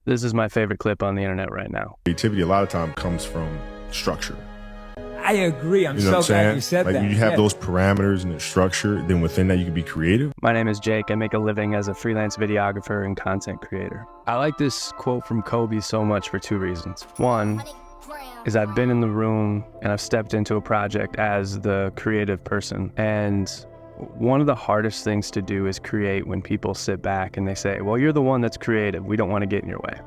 This is my favorite clip on the internet right now. Creativity a lot of time comes from structure. I agree. I'm You know so what I'm glad saying? you said like that. you have Yeah. those parameters and the structure, then within that you can be creative. My name is Jake. I make a living as a freelance videographer and content creator. I like this quote from Kobe so much for two reasons. One is I've been in the room and I've stepped into a project as the creative person. And one of the hardest things to do is create when people sit back and they say, well, you're the one that's creative. We don't want to get in your way.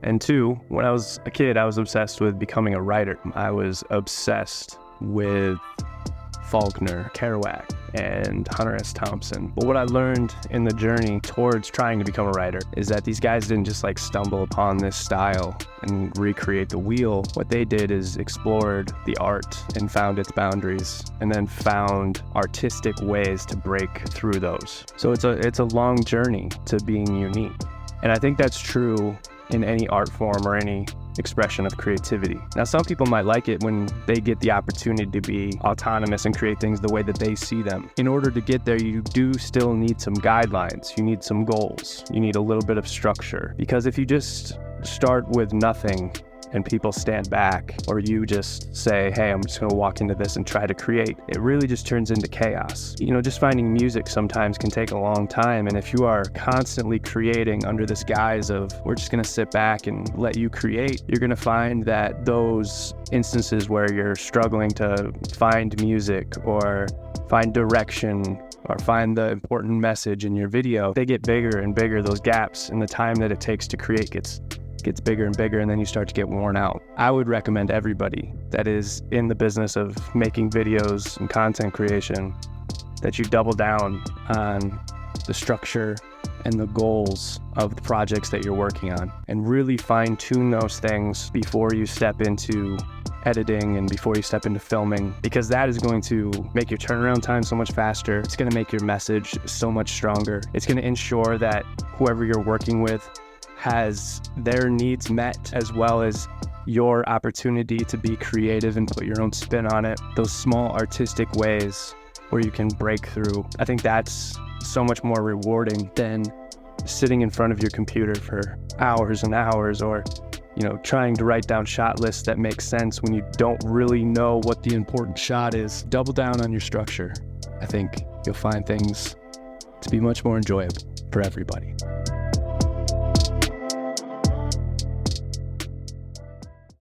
And two, when I was a kid, I was obsessed with becoming a writer. I was obsessed with Faulkner, Kerouac, and Hunter S. Thompson. But what I learned in the journey towards trying to become a writer is that these guys didn't just like stumble upon this style and recreate the wheel. What they did is explored the art and found its boundaries, and then found artistic ways to break through those. So it's a long journey to being unique. And I think that's true in any art form or any expression of creativity. Now, some people might like it when they get the opportunity to be autonomous and create things the way that they see them. In order to get there, you do still need some guidelines. You need some goals. You need a little bit of structure. Because if you just start with nothing and people stand back, or you just say, hey, I'm just gonna walk into this and try to create, it really just turns into chaos. You know, just finding music sometimes can take a long time, and if you are constantly creating under this guise of, we're just gonna sit back and let you create, you're gonna find that those instances where you're struggling to find music or find direction or find the important message in your video, they get bigger and bigger. Those gaps in the time that it takes to create gets bigger and bigger, and then you start to get worn out. I would recommend everybody that is in the business of making videos and content creation that you double down on the structure and the goals of the projects that you're working on, and really fine tune those things before you step into editing and before you step into filming, because that is going to make your turnaround time so much faster. It's going to make your message so much stronger. It's going to ensure that whoever you're working with has their needs met, as well as your opportunity to be creative and put your own spin on it. Those small artistic ways where you can break through. I think that's so much more rewarding than sitting in front of your computer for hours and hours, or trying to write down shot lists that make sense when you don't really know what the important shot is. Double down on your structure. I think you'll find things to be much more enjoyable for everybody.